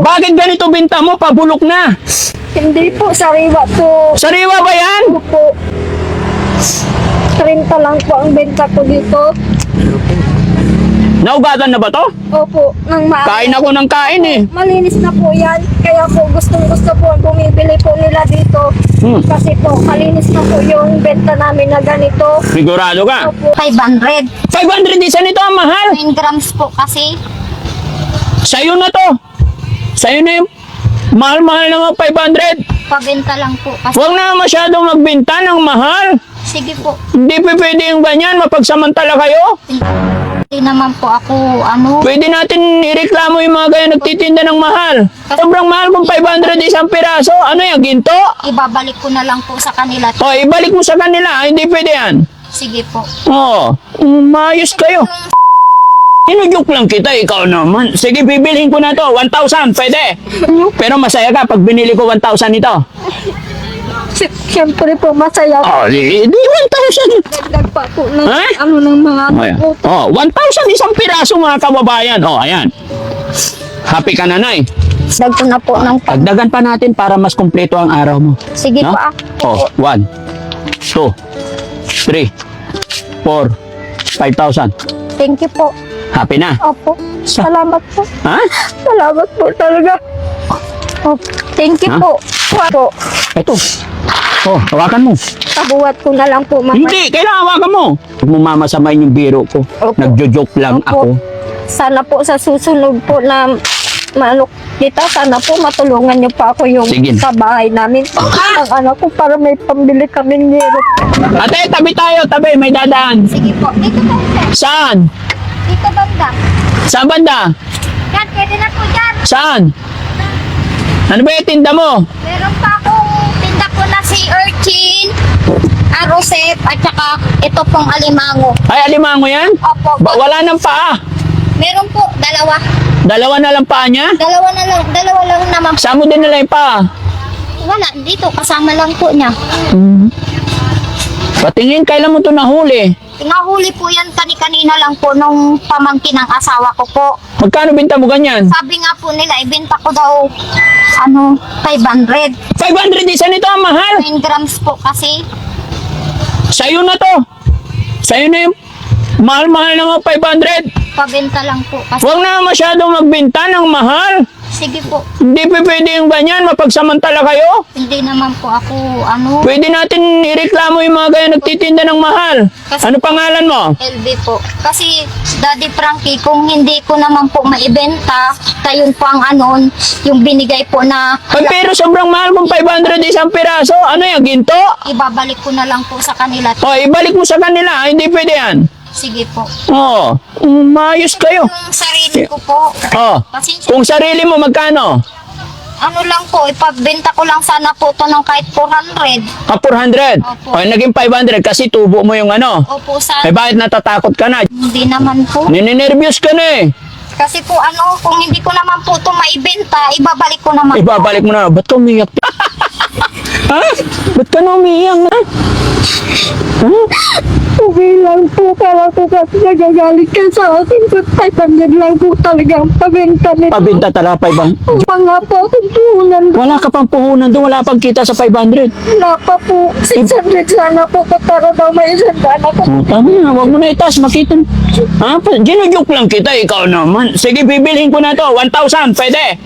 Bakit ganito binta mo? Pabulok na. Hindi po, sariwa po. Sariwa ba yan? Opo. 30 lang po ang benta ko dito. Naugatan na ba to? Opo, nang Kain ako ng kain eh. Malinis na po yan. Kaya po gustong-gusto po ang bumibili po nila dito. Kasi po, malinis na po yung benta namin na ganito. Sigurado ka? Opo. 500. 500 isa nito ang mahal. 9 grams po kasi. Sa'yo na to. Sa'yo na yung mahal-mahal na mga 500. Pabenta lang po kasi. Huwag na masyadong magbenta ng mahal. Sige po. Hindi pa pwede yung ganyan. Mapagsamantala kayo. Hindi naman po ako Pwede natin ireklamo yung mga ganyan nagtitinda ng mahal. Sobrang mahal kung 500 isang piraso. Ano yan, ginto? ibabalik ko na lang po sa kanila. O, ibalik mo sa kanila. Hindi pwede yan. Sige po. Oo. Maayos kayo. Sinujuk lang kita, ikaw naman. Sige, bibilhin ko na to. 1,000, pwede. Pero masaya ka pag binili ko 1,000 ito. Siyempre po, masaya po. Oh, di 1,000. Dagdag pa po ng Ha? ng mga Ayan. Oh, 1,000 isang piraso mga kababayan. Oh, ayan. Happy ka na, Nay. Dag ko na po ng Dagdagan pa natin para mas kumpleto ang araw mo. Sige No? po. Oh, 1, 2, 3, 4, 5,000. Thank you po. Happy na? Opo. Salamat po. Ha? Salamat po talaga. Oh, thank you Ha? po. Po. Ito. Oh, hawakan mo. Kabuhat ko na lang po, mama. Hindi, kailangan hawakan mo. Huwag mo mamasamayin yung biro ko. Opo. Nagjo-joke lang Opo. ako. Sana po sa susunod po na kita, sana po matulungan niyo pa ako yung Sige. sa bahay namin. Ang anak ko para may pambili kaming nero. Ate, tabi tayo, tabi. May dadaan. Sige po. Dito po, sir. Saan? Dito banda. Saan banda? Yan, pwede na po dyan. Saan? Ano ba yung tinda mo? Meron pa akong tinda ko na si Urchin, Arosep, at saka ito pong alimango. Ay, alimango yan? Opo. Wala nang paa. Meron po, dalawa. Dalawa na lang paa niya? Dalawa lang naman. Saan mo din nila yung paa? Wala, dito, kasama lang po niya. Patingin, kailan mo ito nahuli? Nahuli po yan kanina lang po nung pamangkin ng asawa ko po. Magkano binta mo ganyan? Sabi nga po nila, ibenta ko daw, 500. 500 isa nito ang mahal. 9 grams po kasi. Sa'yo na to. Sa'yo na yung mahal-mahal na mga 500. Pabenta lang po kasi. Huwag na masyadong magbenta ng mahal. Sige po. Hindi pa pwede yung ganyan. Mapagsamantala kayo. Hindi naman po ako, Pwede natin ireklamo yung mga ganyan nagtitinda ng mahal. Ano pangalan mo? LB po. Kasi, Daddy Frankie, kung hindi ko naman po maibenta, kayon po ang yung binigay po na Ay, pero sobrang mahal kung 500 isang piraso. Ano yan, ginto? ibabalik ko na lang po sa kanila. O, ibalik mo sa kanila. Hindi pwede yan. Sige po. Oo. Maayos kayo. Yung sarili ko po, Oh, pasensya, kung sarili mo, magkano? lang po, ipagbenta ko lang sana po to ng kahit 400. 400. Opo. O, naging 500 kasi tubo mo yung ano. Opo, Eh, bakit natatakot ka na? Hindi naman po. Ninenervyos ka na eh. Kasi po kung hindi ko naman po to maibenta, ibabalik ko naman. Ibabalik mo na. Ba't ka umiyak? Ha? Ba't ka na umiyak na? Ha? Okay lang po, kala ko kasi nagagalit ka sa akin. But 500 lang po talaga ang pabenta nito. Pabinta talaga 500. Mga po akong puhunan. Wala ka pang puhunan doon. Wala pang kita sa 500. Wala pa po. 600 sana po ko para daw may isang dana ko. Oh, tama na. Huwag mo na itaas. Makita. Ha? Ginujoke lang kita. Ikaw naman. Sige, bibilhin ko na to. 1,000. Pwede.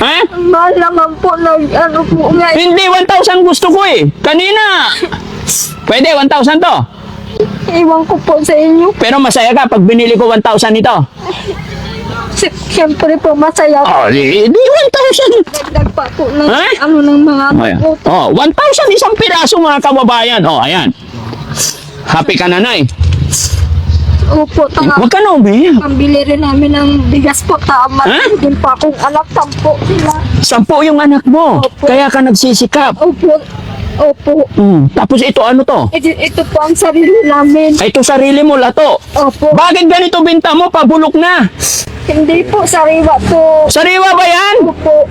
Ha? Mahal naman po po nga. Hindi. 1,000 gusto ko eh. Kanina. Pwede. 1,000 to. Iwan ko po sa inyo. Pero masaya ka pag binili ko 1,000 ito. Siyempre po, masaya po. Oh, di 1,000. Dagdag pa po ng Ha? ng mga Oh, ayan. Oh, 1,000 isang piraso mga kababayan. Oh, ayan. Happy ka na, Nay. Opo, tama. Huwag ka na umiyak. Pambili rin namin ng bigas po, tama. Ha? Din pa akong anak, 10 sila. 10 yung anak mo. Opo. Kaya ka nagsisikap. Opo. Opo. Tapos ito ano to? Ito po ang sarili namin. Ay, ito sarili mo lato. Opo. Bakit ganito binta mo? Pabulok na. Hindi po, sariwa po. Sariwa ba yan? Opo.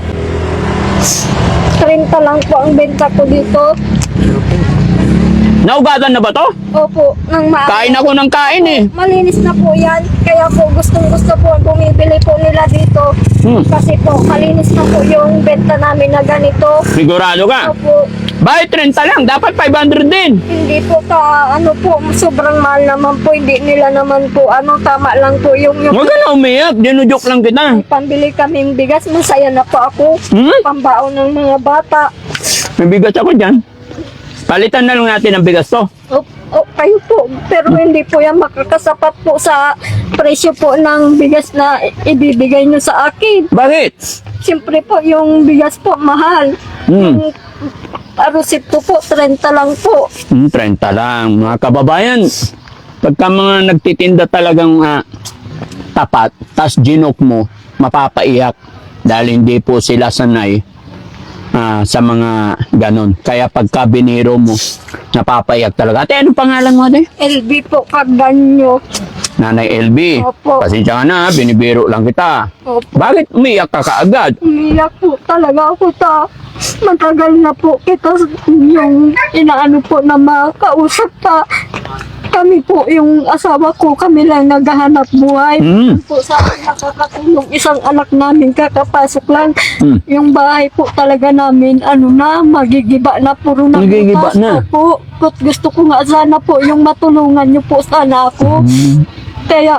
30 lang po ang benta ko dito. Naugatan na ba to? Opo, ng maaga. Kain ako ng kain eh. Malinis na po yan. Kaya po gustong gusto po bumibili po nila dito. Kasi po malinis na po yung benta namin na ganito. Sigurado ka? Opo, Bakit 30 lang? Dapat 500 din. hindi po ano po, sobrang mahal naman po. Hindi nila naman po, tama lang po yung Huwag ka na umiyak. Dinujoke lang kita. pambili kaming bigas. Masaya na po ako. Pambaon ng mga bata. May bigas ako dyan. Palitan na lang natin ang bigas to. Kayo po, pero hindi po yan makakasapat po sa presyo po ng bigas na ibibigay nyo sa akin. Bakit? Siyempre po, yung bigas po mahal. Yung resito po, 30 lang po. 30 lang. Mga kababayan, pagka mga nagtitinda talagang tapat, tas ginok mo, mapapaiyak. Dahil hindi po sila sanay sa mga ganon. Kaya pagka biniro mo, napapaiyak talaga. Ate, anong pangalan mo, ate? LB po, kaganyo. Nanay LB. Opo. Pasensya ka na, binibiro lang kita. Opo. Bakit umiyak ka kaagad? Umiyak po talaga ako matagal na po kita yung inaano po na makausap pa. Kami po, yung asawa ko, kami lang naghahanap buhay. Po sa akin nakakatulong isang anak namin kakapasok lang. Yung bahay po talaga namin, magigiba na, puro na Magigiba butas na. po. Gusto ko nga sana po yung matulungan niyo po sana ako. Kaya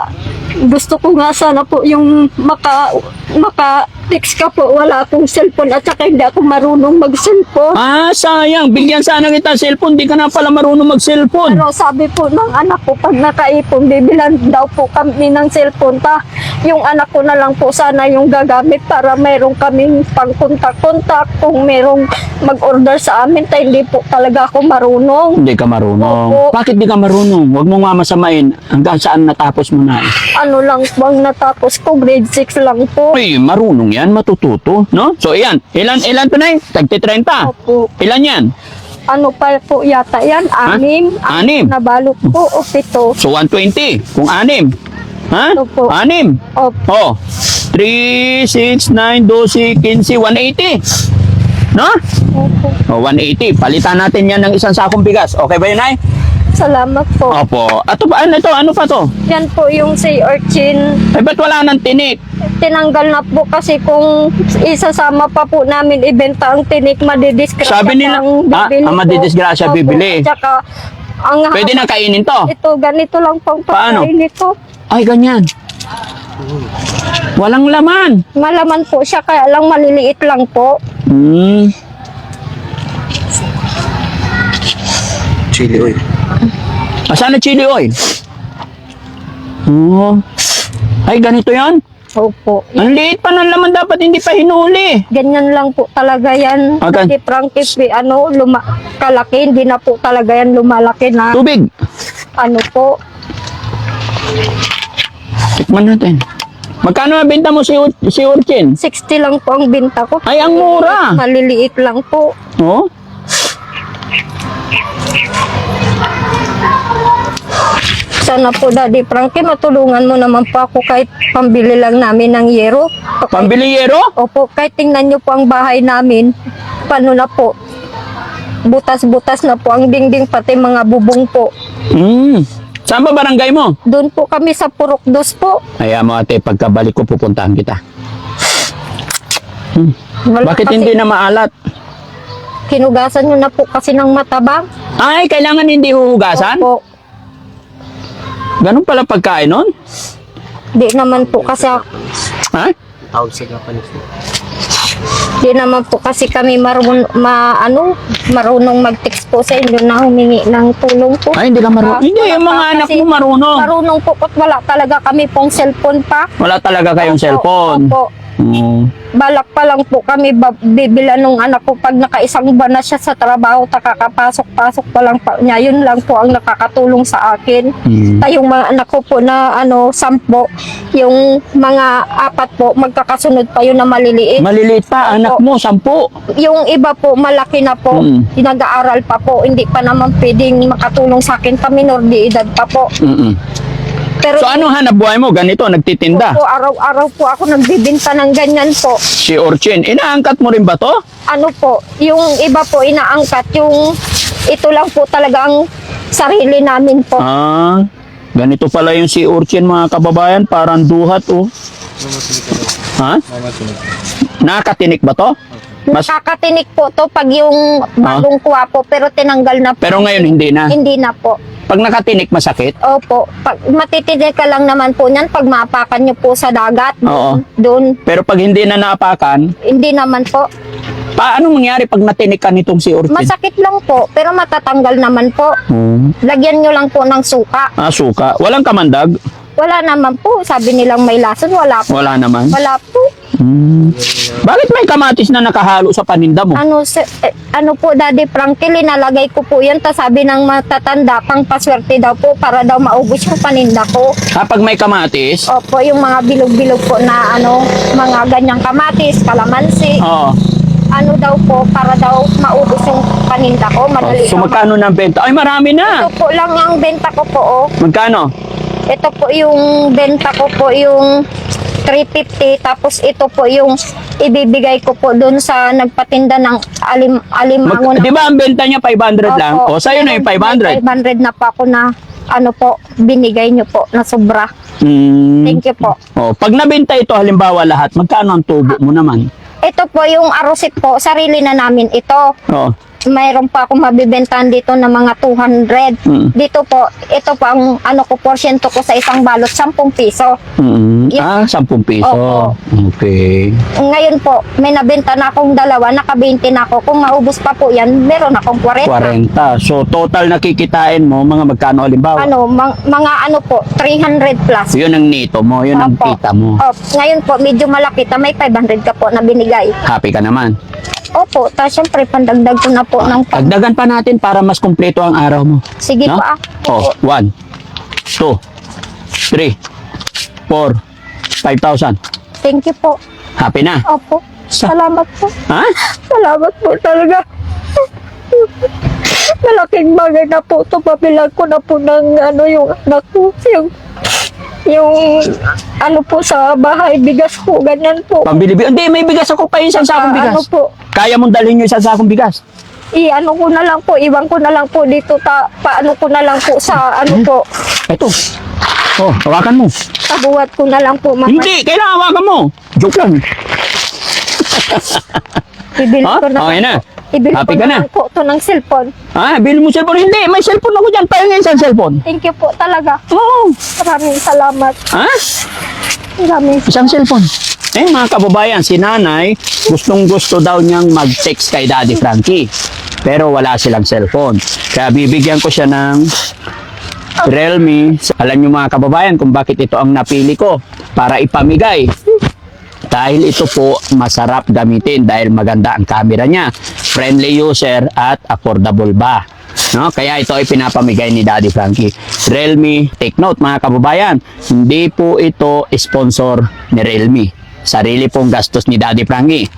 gusto ko nga sana po yung maka-text ka po. Wala akong cellphone at saka hindi ako marunong mag-cellphone. Sayang. Bigyan sana kita cellphone. Di ka na pala marunong mag-cellphone. Pero sabi po ng anak ko, pag nakaipon, bibilan daw po kami ng cellphone pa. Yung anak ko na lang po sana yung gagamit para meron kaming pang-kontak-kontak. Kung merong mag-order sa amin, tayo hindi po talaga ako marunong. Hindi ka marunong. Opo. Bakit di ka marunong? Huwag mong mamasamain. Hanggang saan natapos mo na eh. Ano lang po ang natapos ko, grade 6 lang po. Uy, marunong yan. Matututo. No? So, iyan. Ilan to na eh? Tagti 30. Opo. Ilan yan? Ano pa po yata yan? 6. Anim. Nabalot po o 7. So, 120. Kung 6. Ha? Opo. 6. Opo. Oh. 3, 6, 9, 12, 15, 180. No? Opo. O, 180. Palitan natin yan ng isang sakong bigas. Okay ba yun, ay? Salamat po. Opo. Ato ba? Ano ito? Ano pa to? Yan po yung sea urchin. Ay, ba't wala nang tinik? Tinanggal na po kasi kung isasama pa po namin ibenta ang tinik, madidisgrasya Sabi nila, ang bibili po. madidisgrasya Opo. bibili. At saka, ang Pwede na kainin to? ito, ganito lang pang Paano? pagkain nito. Ay, ganyan. Walang laman. Malaman po siya, kaya lang maliliit lang po. Chili oil. Asan na chili oil? Oh. Ay, ganito yan? Opo. Ang liit pa ng laman, dapat hindi pa hinuli. Ganyan lang po talaga yan. Okay. Kasi Frankie, kalaki, hindi na po talaga yan lumalaki na. Tubig. Ano po. Tikman natin. Magkano nabenta mo si Urchin? 60 lang po ang binta ko. Ay, ang mura. Maliliit lang po. Oh? Sana po, Daddy Frankie, matulungan mo naman po ako kahit pambili lang namin ng yero. Pambili yero? Opo, kahit tingnan nyo po ang bahay namin. Paano na po? Butas-butas na po ang dingding, pati mga bubong po. Saan ba barangay mo? Doon po kami sa Purok Dos po. Ay, mo ate, pagkabalik ko pupuntahan kita. Wala Bakit kasi- hindi na maalat? Hinugasan nyo na po kasi ng matabang. Ay, kailangan hindi huhugasan? Opo. Ganun pala pagkain nun? Di naman po kasi Ha? Tawag sa Japanese. di naman po kasi kami marunong mag-text po sa inyo na humingi ng tulong po. Ay, hindi ka marunong. Hindi, Wala yung pa mga anak kasi mo marunong. Marunong po at wala talaga kami pong cellphone pa. Wala talaga kayong Opo, cellphone. Opo. Balak pa lang po kami bibila nung anak ko pag nakaisang buwan na siya sa trabaho, kakapasok-pasok pa lang pa niya. Yun lang po ang nakakatulong sa akin. Tayong mga anak ko po na 10, yung mga 4 po, magkakasunod pa yun na maliliit. Maliliit pa, anak mo, 10. Yung iba po, malaki na po, nag-aaral pa po, hindi pa naman pwedeng makatulong sa akin, paminor di edad pa po. Pero So, anong hanap buhay mo? Ganito, nagtitinda. po, araw-araw po ako nagbibinta ng ganyan po. Si Urchin, inaangkat mo rin ba to? Ano po, yung iba po inaangkat, yung ito lang po talaga ang sarili namin po. Ganito pala yung si Urchin mga kababayan, parang duhat oh. Ha? Nakatinik ba to? Nakakatinik po to pag yung bagong kuha po, pero tinanggal na po. Pero ngayon hindi na. Hindi na po. Pag nakatinik masakit? Opo. Pag matitinik ka lang naman po niyan pag maapakan nyo po sa dagat. Oo. Doon. Pero pag hindi na naapakan, Hindi naman po. paano mangyari pag natinik ka nitong si Urchin? Masakit lang po, pero matatanggal naman po. Lagyan nyo lang po ng suka. Suka. Walang kamandag? Wala naman po. Sabi nilang may lason, wala po. Wala naman. Wala po. Bakit may kamatis na nakahalo sa paninda mo? Ano po, Daddy Frankie, linalagay ko po yan. Tas sabi ng matatanda, pang paswerte daw po para daw maubos yung paninda ko. Kapag may kamatis? Opo, yung mga bilog-bilog po na mga ganyang kamatis, kalamansi. Oo. Ano daw po, para daw maubos yung paninda ko. Madali So daw magkano ng benta? Ay marami na. Ito po lang ang benta ko po, oh. Magkano? Ito po yung benta ko po, yung 350. Tapos ito po yung ibibigay ko po doon sa nagpatinda ng alimango. Di ba ang benta niya 500 lang? Opo. O sa'yo na yung 500. 500 na po ako na po, binigay nyo po na sobra. Thank you po. Pag nabenta ito halimbawa lahat, magkano ang tubo mo naman? Ito po yung arosit po, sarili na namin ito. Oo. Mayroon pa akong mabibentahan dito ng mga 200. Dito po, ito po ang porsyento ko sa isang balot, 10 piso. 10 piso. Opo. Okay. Ngayon po, may nabenta na akong dalawa, naka-20 na ako. Kung maubos pa po yan, meron akong 40. 40. So total nakikitain mo, mga magkano halimbawa? Mga po, 300 plus. Yun ang nito mo, yun ang Opo. kita mo. Ngayon po, medyo malaki. May 500 ka po na binigay. Happy ka naman. Opo, syempre, pandagdag ko na po ng Dagdagan pa natin para mas kumpleto ang araw mo. Sige No? pa. 1, 2, 3, 4, 5,000. Thank you po. Happy na? Opo. Salamat po. Ha? Salamat po talaga. Malaking bagay na po ito. Pabilang ko na po ng yung anak ko. Yung po sa bahay, bigas po, ganyan po. Pambili bigas. Hindi, may bigas ako pa isang sakong bigas. Ano po, Kaya mong dalhin yung isang sakong bigas. ko na lang po, iwan ko na lang po dito, paano ko na lang po sa po, Ito. Hawakan mo. tabuhat ko na lang po. Hindi, kailangan hawakan mo. Joke lang. Ibili ko na Okay na. Ibili Happy ko ka na na? lang po ito ng cellphone. Bili mo cellphone. Hindi, may cellphone ako dyan. Pahingin isang cellphone. Thank you po talaga. Oo. Maraming salamat. Maraming Isang cellphone. Mga kababayan, si nanay, gustong-gusto daw niyang mag-text kay Daddy Frankie. Pero wala silang cellphone. Kaya bibigyan ko siya ng Realme. Alam niyo mga kababayan kung bakit ito ang napili ko. Para ipamigay. Dahil ito po masarap gamitin dahil maganda ang camera niya. Friendly user at affordable ba. No? Kaya ito ay pinapamigay ni Daddy Frankie. Realme, take note mga kababayan, hindi po ito sponsor ni Realme. Sarili pong gastos ni Daddy Frankie.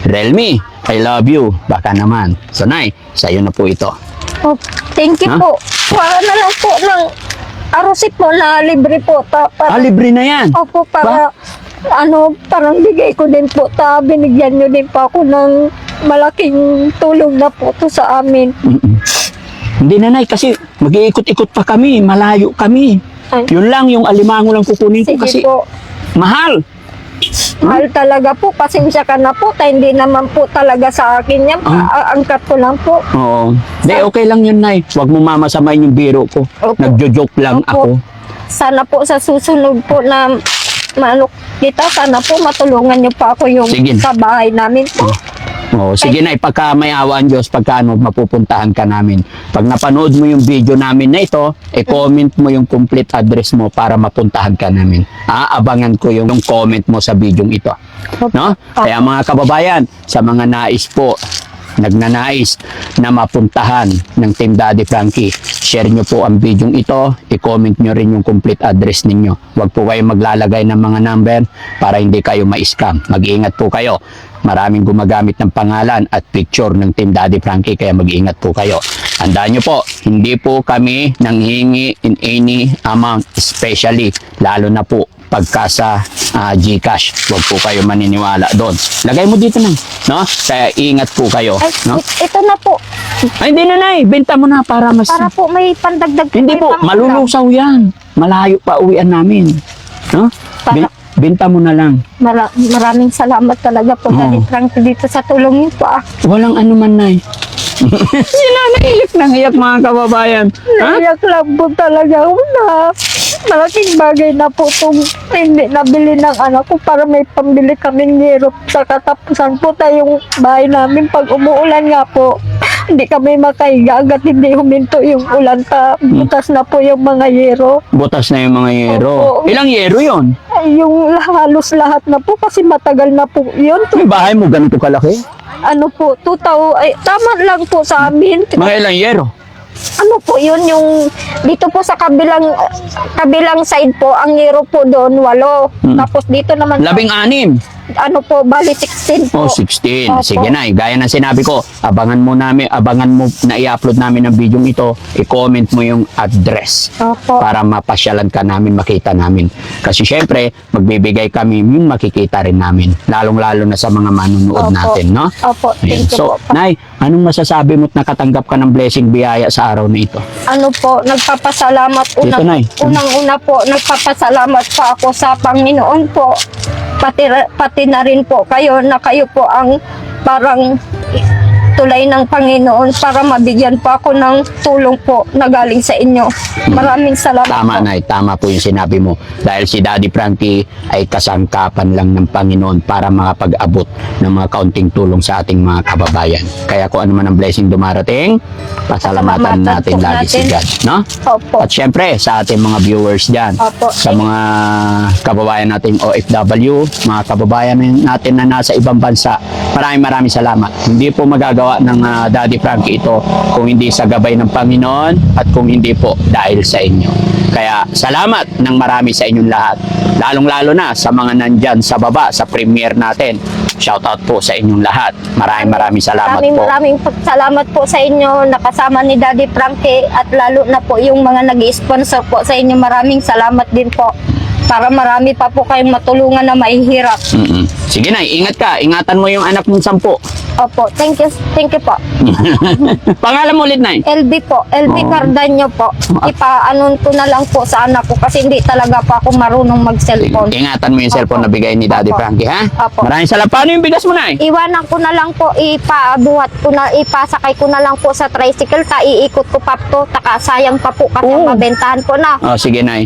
Realme, I love you. Baka naman. So, Nay, sa'yo na po ito. thank you po. Para na lang po ng arosit po na libre po. Libre na yan. Opo, para parang bigay ko din po. Binigyan nyo din po ako ng malaking tulong na po to sa amin. Hindi na, Nay, kasi mag-iikot-ikot pa kami. Malayo kami. Ay. Yun lang, yung alimango lang kukunin ko Sige kasi po. mahal. Mahal talaga po. Pasensya ka na po. Hindi naman po talaga sa akin yan. Angkat ko lang po. Oo. Hindi, okay lang yun, Nay. Huwag mo mamasamayin yung biro ko. Opo. Nagjo-joke lang Opo. ako. Sana po sa susunod po na sana po matulungan niyo pa ako yung Sige. sa bahay namin po. Sige na, pagka may awa ang Diyos, pagka mapupuntahan ka namin. Pag napanood mo yung video namin na ito, comment mo yung complete address mo para mapuntahan ka namin. Aabangan ko yung comment mo sa video ito. No? Kaya mga kababayan, sa mga nais po, nagnanais na mapuntahan ng Team Daddy Frankie, share nyo po ang video ito, i-comment nyo rin yung complete address ninyo. Huwag po kayo maglalagay ng mga number para hindi kayo ma-scam. Mag-iingat po kayo. Maraming gumagamit ng pangalan at picture ng Team Daddy Frankie, kaya mag-iingat po kayo. Tandaan nyo po, hindi po kami nanghingi in any amount, especially lalo na po pagka sa GCash. Huwag po kayo maniniwala doon. Lagay mo dito na, no? Kaya ingat po kayo, Ay, no? ito na po. Ay, hindi na, Nay. Benta mo na para mas... Para po may pandagdag. Hindi may po, pangulam. malulusaw yan. Malayo pa uwian namin. No? Benta mo na lang. Maraming salamat talaga po, Oo. Daddy Frankie, dito sa tulong niyo po. Walang anuman, Nay. Sila naiyak ng iyak, mga kababayan. Ha? Naiyak lang po talaga ako na malaking bagay na po itong hindi nabili ng anak ko para may pambili kaming yero sa katapusan po tayong bahay namin. Pag umuulan nga po, hindi kami makahiga agad hindi huminto yung ulan butas na po yung mga yero. Butas na yung mga yero. Opo. Ilang yero yon? Ay, yung halos lahat na po kasi matagal na po yun. Yung bahay mo ganito kalaki? Ano po, 2,000, ay tama lang po sa amin. Mga ilang yero? Ano po yun, yung dito po sa kabilang side po, ang yero po doon, 8. Tapos dito naman, 16. ano po, bali 16 po. Oh, 16. Opo. Sige na, gaya ng sinabi ko, abangan mo na i-upload namin ng video ito, i-comment mo yung address Opo. para mapasyalan ka namin, makita namin. Kasi syempre, magbibigay kami yung makikita rin namin, lalong-lalo na sa mga manunood Opo. natin, no? Opo, Ayan. thank you So, po. Nay, anong masasabi mo at nakatanggap ka ng blessing biyaya sa araw na ito? Ano po, nagpapasalamat Dito, Nay. unang-una po, nagpapasalamat po ako sa Panginoon po. Pati na rin po kayo na kayo po ang parang tulay ng Panginoon para mabigyan po ako ng tulong po na galing sa inyo. Maraming salamat Tama, po. Nay. Tama po yung sinabi mo. Dahil si Daddy Frankie ay kasangkapan lang ng Panginoon para makapag-abot ng mga kaunting tulong sa ating mga kababayan. Kaya kung ano man ang blessing dumarating, pasalamatan natin po lagi si natin. God. No? Opo. At syempre, sa ating mga viewers dyan, Opo. sa mga kababayan nating OFW, mga kababayan natin na nasa ibang bansa, maraming salamat. Hindi po magagawa ng Daddy Frankie ito kung hindi sa gabay ng Panginoon at kung hindi po dahil sa inyo. Kaya salamat ng marami sa inyong lahat. Lalong-lalo na sa mga nandyan sa baba, sa premiere natin. Shoutout po sa inyong lahat. Maraming salamat po. Maraming salamat po sa inyo, nakasama ni Daddy Frankie, at lalo na po yung mga nag-sponsor po sa inyo. Maraming salamat din po para marami pa po kayong matulungan na mahihirap. Sige na, ingat ka. Ingatan mo yung anak mong 10. Opo, thank you po. Pangalan mo ulit, Nay. LB po, LB Oo. Cardanyo po. Ipaanon ko na lang po sa anak ko kasi hindi talaga po ako marunong mag-cellphone. Ingatan mo yung cellphone na bigay ni Daddy Opo. Frankie, ha? Opo. Maraming salamat. Paano yung bigas mo, Nay? Iwanan ko na lang po, ipasakay ko na lang po sa tricycle, iikot ko pa po, taka sayang pa po kasi Oo. mabentahan ko na. Oh, sige, Nay.